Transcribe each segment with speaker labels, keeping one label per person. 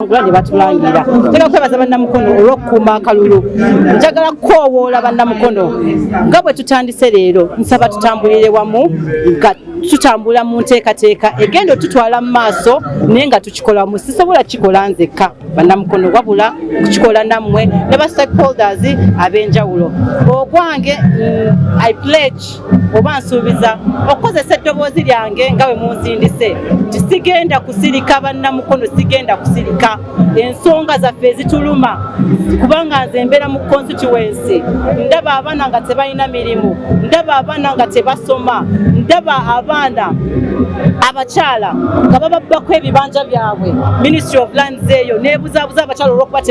Speaker 1: Ngulanye batulangira tega kwebaza bannamukono olw'okukuuma akalulu njagala kukoowoola bannamukono nga bwe tutandise leero nsaba tutambulire wamu nga tutambula mu nteekateeka egenda otutwala mu maaso naye nga tukikola mu sisobola kikola nzekka bannamukono wabula kukikola nammwe ne ba stakeholders ab'enjawulo ogwange I pledge oba nsuubiza okukozesa eddoboozi lyange nga bwe munsindise tisigenda kusirika bannamukono sigenda kusirika ensonga zaffe ezituluma kubanga nze mbeera mu constituency ndaba abaana nga tebalina mirimu ndaba abaana nga tebasoma ndaba abaana abakyala nga bababbako ebibanja byabwe Ministry of Lands eyo neebuzaabuza abakyala olw'okuba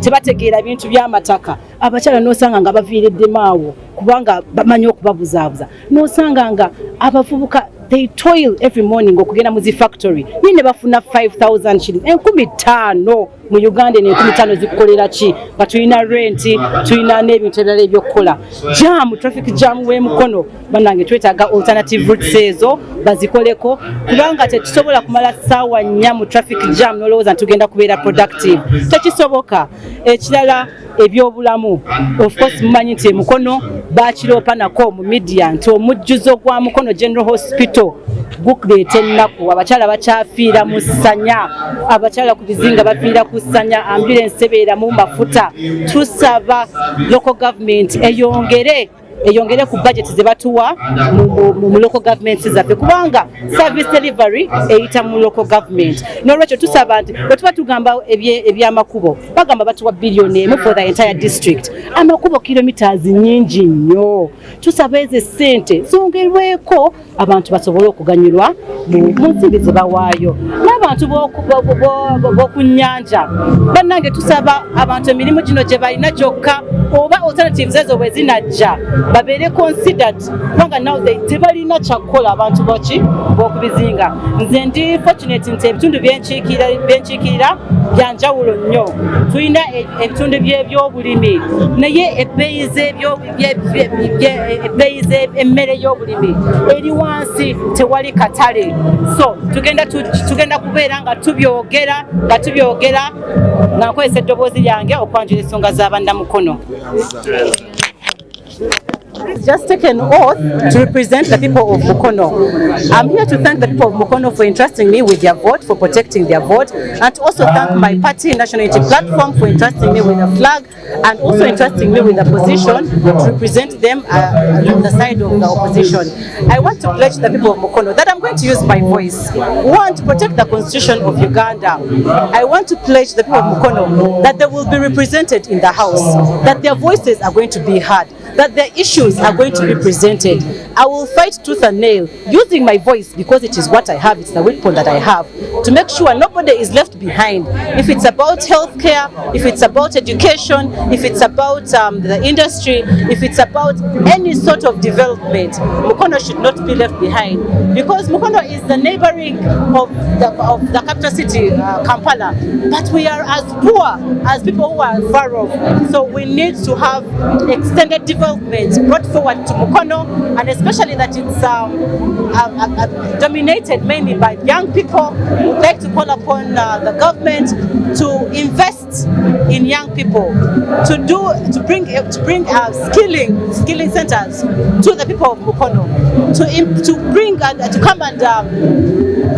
Speaker 1: tebategeera bintu by'amataka abakyala n'osanga nga baviiriddemu awo kubanga bamanyi okubabuzaabuza n'osanga nga abavubuka they toil every morning okugenda mu zi factory ne bafuna 5,000 shillings 15,000 mu Uganda ne 15,000 zikukolera ki nga tulina rent tulina n'ebintu ebirala ebyokukola jam traffic jam w'Emukono bannange twetaaga alternative routes ezo bazikoleko kubanga tetusobola kumala ssaawa 4 mu traffic jam n'olowooza ntugenda kubeera productive tekisoboka ekirala ebyobulamu of course mumanyi nti Mukono bakiropa nako mu media nti omujjuzo gwa Mukono General Hospital gukuleeta ennaku abakyala bakyafiira mu ssanya abakyala ku bizinga bafiira ku ssanya ambulance ebeera mu mafuta tusaba local government eyongere ku budget ze batuwa mu local government zaffe kubanga service delivery eyita mu local government n'olwekyo tusaba nti bwe tuba tugamba ebyamakubo bagamba batuwa billion for the entire district amakubo kilometers nyingi nnyo tusaba ezo ssente zongerweko abantu basobole okuganyulwa mu nsimbi ze bawaayo n'abantu b'oku nnyanja bannange tusaba abantu emirimu gino gye balina gyokka oba alternatives ezo bwe zinajja babeere considered kubanga now tebalina kyakukola abantu b'okubizinga nze ndi fortunate nti ebitundu byenkiikirira byanjawulo nnyo tulina ebitundu by'ebyobulimi naye ebbeeyi z'emmere y'obulimi eri wansi tewali katale so tugenda kubeera nga tubyogera nga nkozesa eddoboozi lyange okwanjula ensonga z'abannamukono. Just taken oath to represent the people of Mukono. I'm here to thank the people of Mukono for entrusting me with their vote, for protecting their vote, and to also thank my party, National Unity Platform, for entrusting me with a flag and also entrusting me with a position to represent them on the side of the opposition. I want to pledge the people of Mukono that I'm going to use my voice. One, to protect the constitution of Uganda. I want to pledge the people of Mukono that they will be represented in the House, that their voices are going to be heard, that their issues are going to be presented. I will fight tooth and nail using my voice because it is what I have, it's the weapon that I have, to make sure nobody is left behind. If it's about healthcare, if it's about education, if it's about the industry, if it's about any sort of development, Mukono should not be left behind because Mukono is the neighboring of the capital city, Kampala, but we are as poor as people who are far off. So we need to have extended development brought forward to Mukono, and especially that it's dominated mainly by young people. We'd like to call upon the government to invest in young people, to bring skilling centers to the people of Mukono, to come and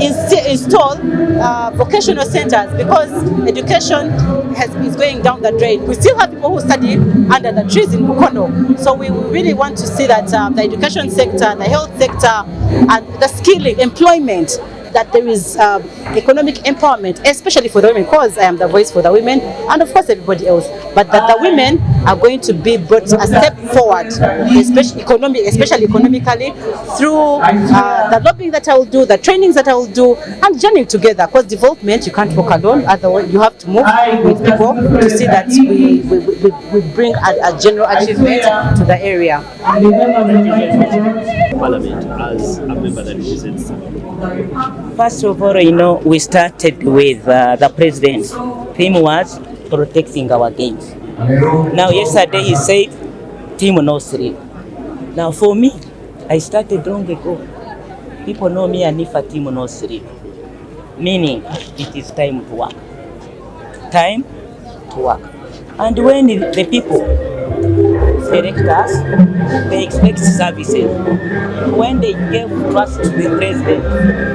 Speaker 1: install vocational centers because education is going down the drain. We still have people who study under the trees in Mukono, so we really want to see that the education sector, the health sector, and the skilling, employment, that there is economic empowerment, especially for the women, because I am the voice for the women, and of course everybody else, but that the women are going to be brought a step forward, especially economically, through the lobbying that I will do, the trainings that I will do, and journeying together, because development, you can't walk alone, otherwise you have to move with people to see that we bring a general achievement to the area.
Speaker 2: Parliament as a member that represents.
Speaker 3: First of all, we started with the president. Theme was protecting our games. Now, yesterday he said, team no sleep. Now, for me, I started long ago. People know me and if a team no sleep. Meaning, it is time to work. time to work. And when the people elect us, they expect services. When they give trust to the president,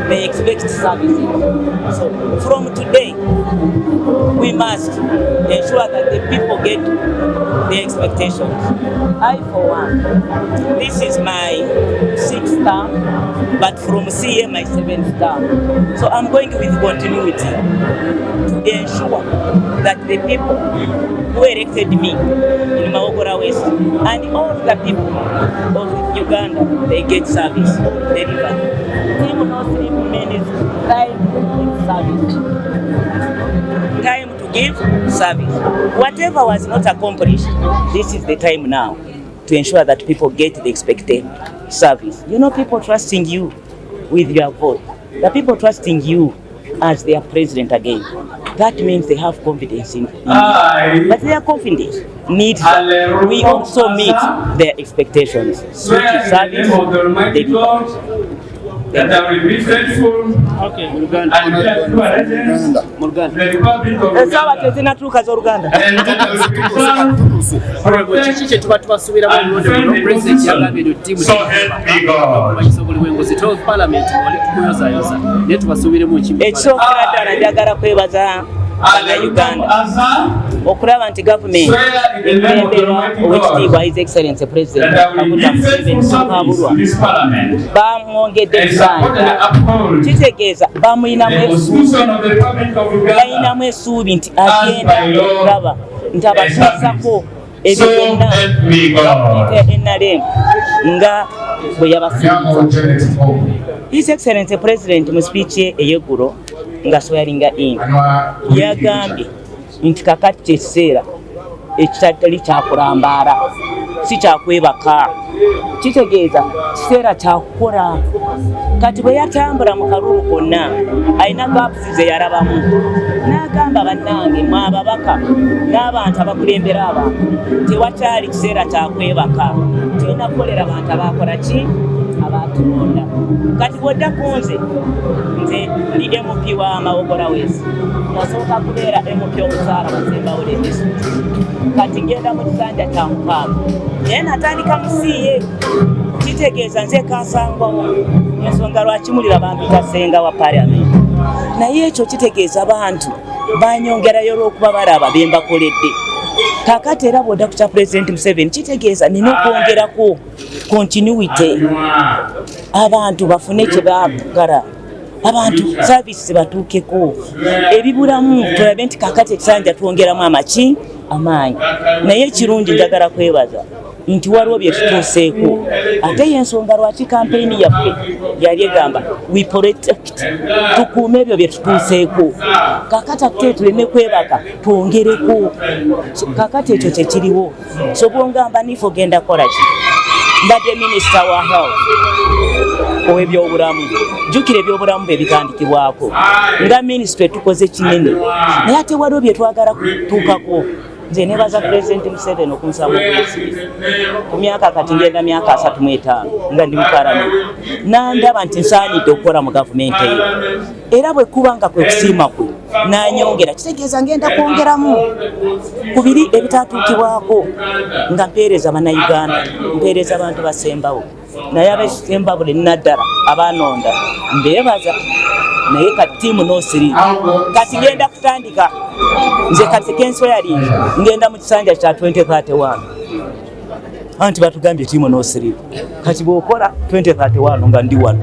Speaker 3: they expect services. So from today, we must ensure that the people get the expectations. I, for one, this is my 6th term, but from CA my 7th term. So I'm going with continuity to ensure that the people who elected me in Maogora West and all the people of Uganda, they get service delivered. Team no sleep means time to service. Time to give service. Whatever was not accomplished, this is the time now to ensure that people get the expected service. You know, people trusting you with your vote. The people trusting you as their president again. That means they have confidence in you. But their confidence needs that we also meet their expectations, which is service delivered.
Speaker 4: That I will be faithful
Speaker 2: Okay.
Speaker 4: and just to the Republic of Uganda. And that I will be so help me God.
Speaker 3: Okulaba nti government ekulembera owekitiibwa His Excellency President bamwongedde ebisanja, kitegeeza balinamu essuubi nti agenda okulaba nti abatuusako ebyo byonna NRM nga bwe yabasuubiza. His Excellency President mu speech ye ey'eggulo nga swearinga in yagambye nti kakati kyekiseera ekitali kyakulambaala, si kyakwebaka. Kitegeeza kiseera kyakukola. Kati bwe yatambula mu kalulu konna alina gapusi ze yalabamu, n'agamba bannange mwe ababaka n'abantu abakulembera abantu tewakyali kiseera kyakwebaka, tulina kukolera abantu abakola ki, abatulonda. Kati bw'odda ku nze ndi MP wa Maogora West, nasooka kubeera MP omukyala Masembawole District, kati ngenda mu kisanja kya mukaaga naye natandika musiiye. Kitegeeza nze kansangwawo ensonga lwaki mulira bampita ssenga wa Parliament, naye ekyo kitegeeza abantu banyongerayo olw'okuba balaba bye mbakoledde. Kakati era bw'odda ku kya President Museveni, kitegeeza nina okwongerako continuity, abantu bafune kye baagala, abantu services batuukeko, ebibulamu tulabe nti kakati ekisanja twongeramu amaanyi. Naye ekirungi njagala kwebaza nti waliwo bye tutuuseeko. Ate y'ensonga lwaki kampeyini yaffe yali egamba we protect, tukuume ebyo bye tutuuseeko. Kakati ate tuleme kwebaka, twongereko. Kakati ekyo kye kiriwo. So bw'ongamba nifa ogenda kukola ki? Mbadde minisita wa health ow'ebyobulamu. Jjukira ebyobulamu bye bitandikibwako. Nga minisitule tukoze kinene. Naye ate waliwo bye twagala kutuukako. Nze nebaza President Museveni okunsaba obwesigisi. Ku myaka kati ngenda myaka 35 nga ndi mu Parliament. Nandaba nti nsaanidde okukola mu gavumenti eyo. Era bwe kuba nga kwe kusiima kwe n'anyongera, kitegeeza ngenda kwongeramu ku biri ebitatuukibwako nga mpeereza bannayuganda, mpeereza abantu basembawo. Naye ab'Embabule naddala abanonda mbeebaza, naye kati tiimu n'osiri. Kati ngenda kutandika nze kati kensweyali ngenda mu kisanja kya 2031. Anti batugambye tiimu n'osiri. Kati bw'okola 2031 nga ndi wano.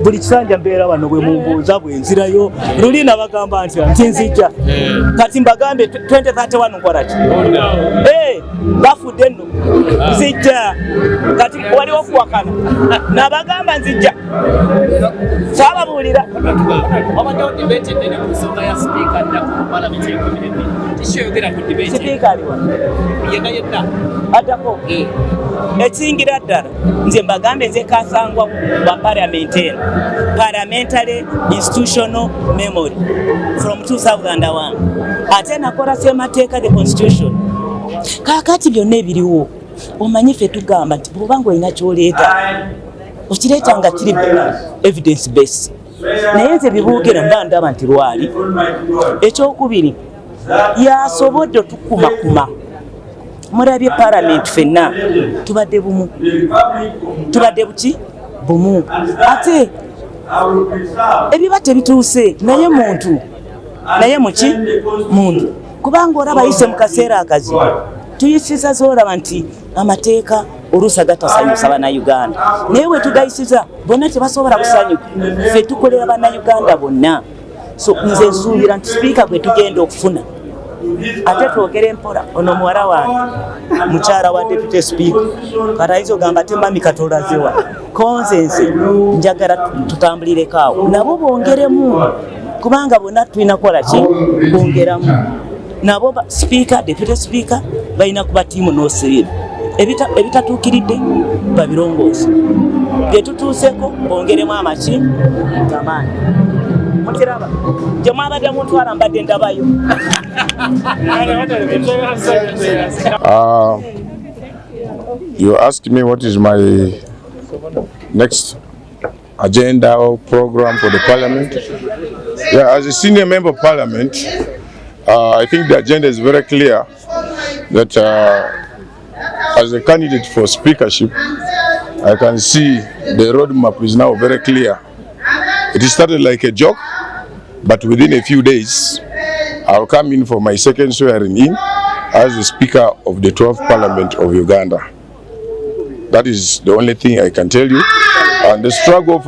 Speaker 3: Buli kisanja mbeera wano bwe mumbuuza bwe nzirayo. Luli nabagamba nti nzijja. Kati mbagambe 2031 nkola ki? Bafudde nno. Nzijja. Kati waliwo kuwakana. Nabagamba nzijja. Saababuulira.
Speaker 2: Obaddewo debate ennene ku nsonga ya sipiika adda ku Parliamentary community. Kishoyogera ku debate.
Speaker 3: Sipiika aliwa?
Speaker 2: Yenna.
Speaker 3: Addako. Ekisingira ddala nze mbagambe nze kasangwa wa Parliament eno. Parliamentary institutional memory from 2001. Ate nakola ssemateeka the constitution. Kakati byonna ebiriwo omanyi ffe tugamba nti bw'oba ng'olina ky'oleeta okireeta nga kiri evidence based. Naye nze bibuukira mba ndaba nti lwali. Ekyokubiri yasobodde tukumakuma murabye Parliament fenna tubadde bumu tubadde buki bumu ate ebiba tebituuse naye muki muntu kubanga olaba yise mu kaseera akazi tuyisiza zoolaba nti amateeka oluusi gatasanyusa bannayuganda naye we tugayisiza bonna tebasobola kusanyuka ffe tukolera bannayuganda bonna so nze nsuubira nti sipiika gwe tugenda okufuna ate twogere mpola ono muwala wange mukyala wa deputy speaker katayinza ogamba ate mami katolazewa konsense njagala tutambulireko awo nabo bongeremu kubanga bonna tulina kukola ki bongeramu nabo speaker deputy speaker balina kuba tiimu n'osirira ebitatuukiridde babirongoosa bye tutuuseko bongeremu amaki amaanyi mutiraba gye mwabadde muntwala mbadde ndabayo.
Speaker 5: You asked me what is my next agenda or program for the Parliament. Yeah, as a senior member of Parliament, I think the agenda is very clear that as a candidate for speakership, I can see the roadmap is now very clear. It started like a joke, but within a few days, I'll come in for my second swearing in as the Speaker of the 12th Parliament of Uganda. That is the only thing I can tell you. And the struggle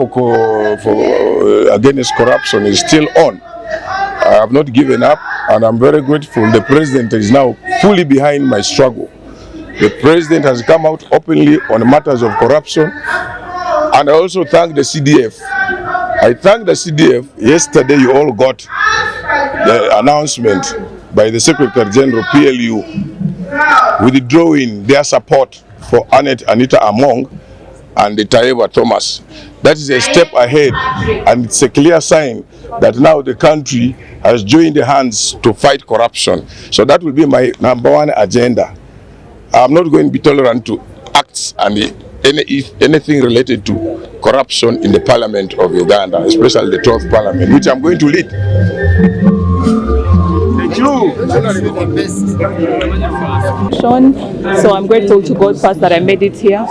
Speaker 5: against corruption is still on. I have not given up, and I'm very grateful. The President is now fully behind my struggle. The President has come out openly on matters of corruption, and I also thank the CDF. I thank the CDF. Yesterday you all got the announcement by the Secretary General PLU withdrawing their support for Anita Among and the Taeva Thomas. That is a step ahead, and it's a clear sign that now the country has joined hands to fight corruption. So that will be my #1 agenda. I'm not going to be tolerant to acts and anything related to corruption in the Parliament of Uganda, especially the 12th Parliament, which I'm going to lead.
Speaker 6: So I'm grateful to God first that I made it here.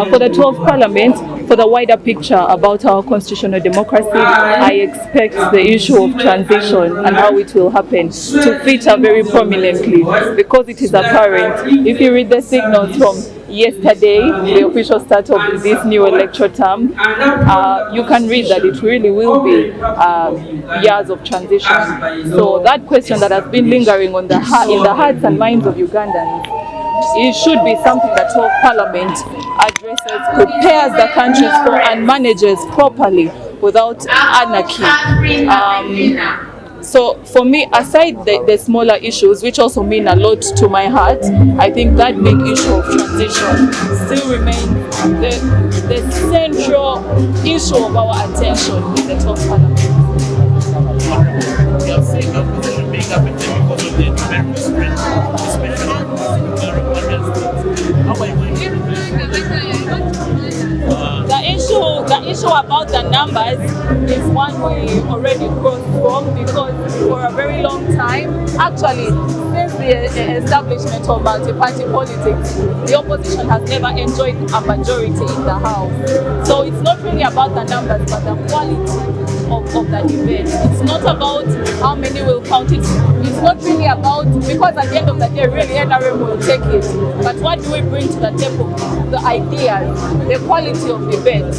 Speaker 6: For the 12th Parliament, for the wider picture about our constitutional democracy, I expect the issue of transition and how it will happen to feature very prominently, because it is apparent. If you read the signals from yesterday, the official start of this new electoral term, you can read that it really will be years of transition. So that question that has been lingering on in the hearts and minds of Ugandans, it should be something that 12th Parliament addresses, prepares the country for, and manages properly without anarchy. So for me, aside the smaller issues, which also mean a lot to my heart, I think that big issue of transition still remains the central issue of our attention in the 12th Parliament.
Speaker 2: We have seen the opposition being affected because of the numerical spread, especially in the How are you going to
Speaker 6: The issue about the numbers is one we already crossed from, because for a very long time, actually since the establishment of multi-party politics, the opposition has never enjoyed a majority in the House. So it's not really about the numbers, but the quality of the debate. It's not about how many will count it. It's not really about, because at the end of the day, really NRM will take it. But what do we bring to the table? The ideas, the quality of debate,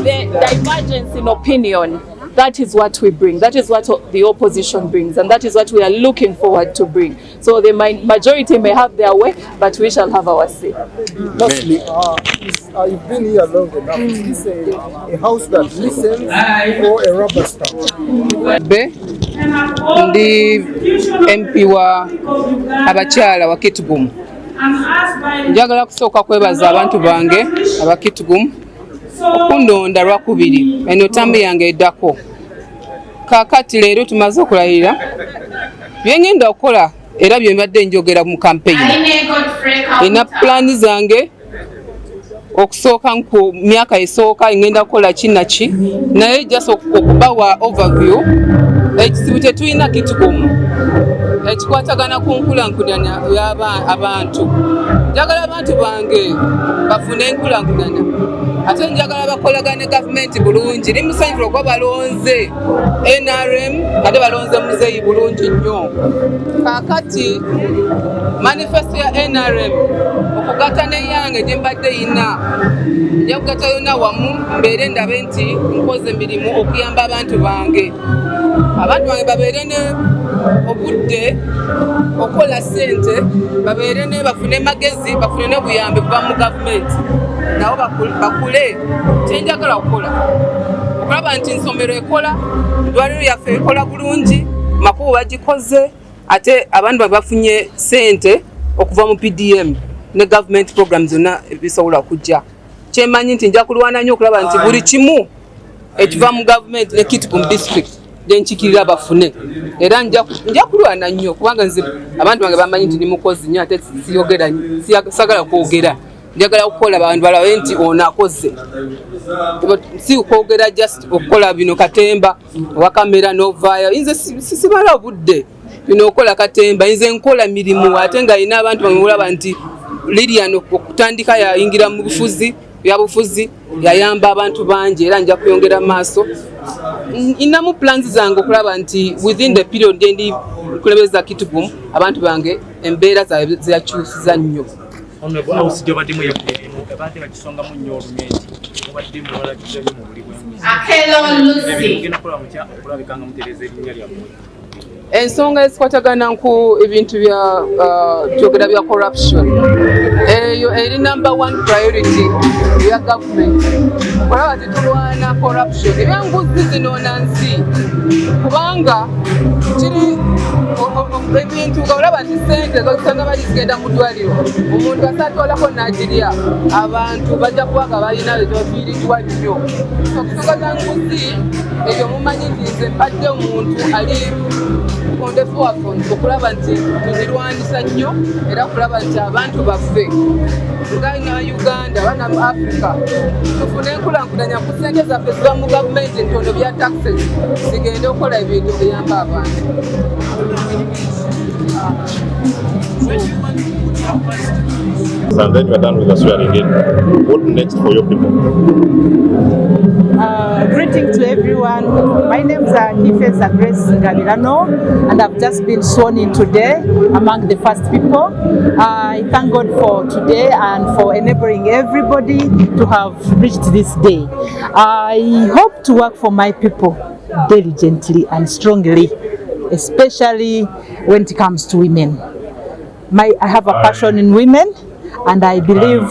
Speaker 6: the divergence in opinion. That is what we bring. That is what the opposition brings, and that is what we are looking forward to bring. So the majority may have their way, but we shall have our say.
Speaker 7: Lastly, you've been here long enough. Is this a house that listens or a rubber stamp?
Speaker 8: Ndi MP wa abakyala wa Kitgum. Njagala kusooka kwebaza abantu bange aba Kitgum okundonda lwakubiri eno tambi yange eddako. Kaakati leero tumaze okulayira byengenda okukola era bye mbadde njogera mu campaign. Ina plani zange okusooka ku myaka esooka ngenda kukola kinaki, naye just okubawa overview ekizibu tetulina Kitgum. ekikwatagana ku nkulankulana y'abantu. Njagala abantu bange bafune enkulankulana. Ate njagala bakolagane gavumenti bulungi. Ndi musanyufu okuba balonze NRM ate balonze muzeeyi bulungi nnyo. Kaakati manifesto ya NRM okugatta n'eyange gye mbadde yina nja kugatta yonna wamu mbeere ndabe nti nkoze emirimu okuyamba abantu bange. Abantu bange babeere ne obudde okukola ssente, babeere ne bafune magezi, bafune n'obuyambi kuva mu gavumenti. Nabo bakule kyenjagala okukola okulaba nti ensomero ekola, endwaliro yaffe ekola bulungi, makubo bagikoze, ate abantu bafunye ssente okuva mu PDM ne government programs zonna bisobola okujja. Kyemanyi nti nja kulwana nnyo okulaba nti buli kimu ekiva mu gavumenti ne Kitgum district gyenkikirira bafune. Era nja kulwana nnyo kubanga nze abantu bange bamanyi nti ndi mukozi nnyo ate sagala kwogera. Njagala okukola abantu balabe nti ono akoze. Si kwogera just okukola bino katemba owa kamera n'ovaayo. Nze sibala obudde bino okukola katemba. Nze nkola mirimu ate nga yina abantu bange olaba nti Lilian okutandika yayingira mu byabufuzi yayamba abantu bangi era nja kuyongera maaso. Inamu plans zange okulaba nti within the period gyendi kulebeza Kitgum abantu bange embeera zakyusiza nnyo.
Speaker 9: Honorable Ausijjo badimu yekirimu abadde bakisonga mu nnyo olumenti obadde mu wala kijanyo mu buli bw'emisi. Akelo Lucy. Ngena kola mutya okulabikanga mutereza erinnya lyammwe.
Speaker 8: Ensonga ezikwatagana ku ebintu byogera bya corruption eyo eri number 1 priority ya government. Okulaba nti tulwana corruption ebyanguzi zinoona nsi kubanga kiri ebintu nga olaba nti ssente zosanga bali zigenda mu ddwaliro omuntu asatwalako n'agirya abantu bajja kubanga balina ezofiiriddwa nnyo. Okusonga za nguzi ebyo mumanyi nti nze mbadde omuntu ali ondefu waffe okulaba nti tuzirwanisa nnyo era okulaba nti abantu baffe nga Uganda bana mu Africa tufune enkulankulanya ku ssente zaffe ziba mu gavumenti ntono bya taxes zigende okukola ebintu ebiyamba abantu.
Speaker 10: And then you are done with the swearing in. What next for your people?
Speaker 1: Greeting to everyone. My name is Kifeza Grace Gabirano, and I've just been sworn in today among the first people. I thank God for today and for enabling everybody to have reached this day. I hope to work for my people diligently and strongly, especially when it comes to women. I have a passion in women, and I believe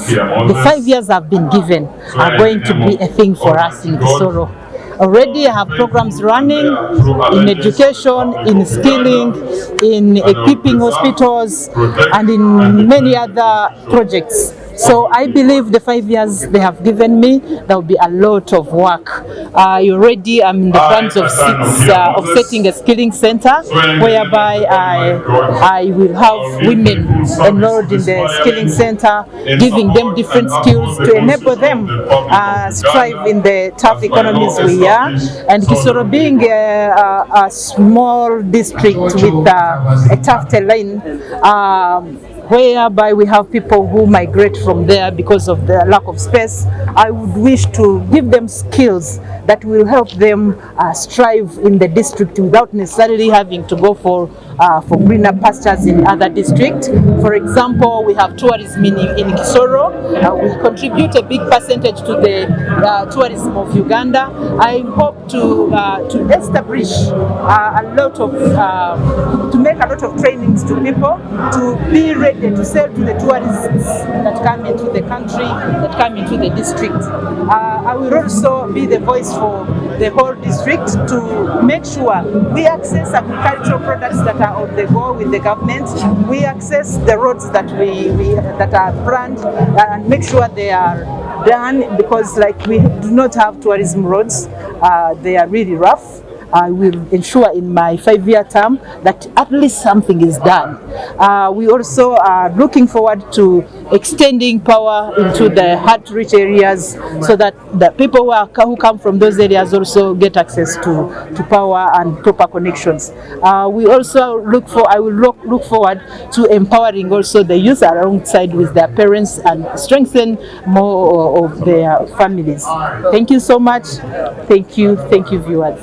Speaker 1: the 5 years I've been given are going to be a thing for us in Kisoro. Already I have programs running in education, in skilling, in equipping hospitals, and in many other projects. So I believe the 5 years they have given me, there will be a lot of work. Already I'm in the plans of setting a skilling center whereby I will have women enrolled in the skilling center, giving them different skills to enable them strive in the tough economies we are. And Kisoro being a small district with a tough terrain, whereby we have people who migrate from there because of the lack of space, I would wish to give them skills that will help them strive in the district without necessarily having to go for greener pastures in other districts. For example, we have tourism in Kisoro. We contribute a big percentage to the tourism of Uganda. I hope to establish to make a lot of trainings to people to be ready to sell to the tourists that come into the country, that come into the district. I will also be the voice for the whole district to make sure we access agricultural products that are on the go with the government. We access the roads that that are planned and make sure they are done, because like we do not have tourism roads, they are really rough. I will ensure in my 5-year term that at least something is done. We also are looking forward to extending power into the hard-to-reach areas so that the people who come from those areas also get access to power and proper connections. I will look forward to empowering also the youth alongside with their parents and strengthen more of their families. Thank you so much. Thank you, viewers.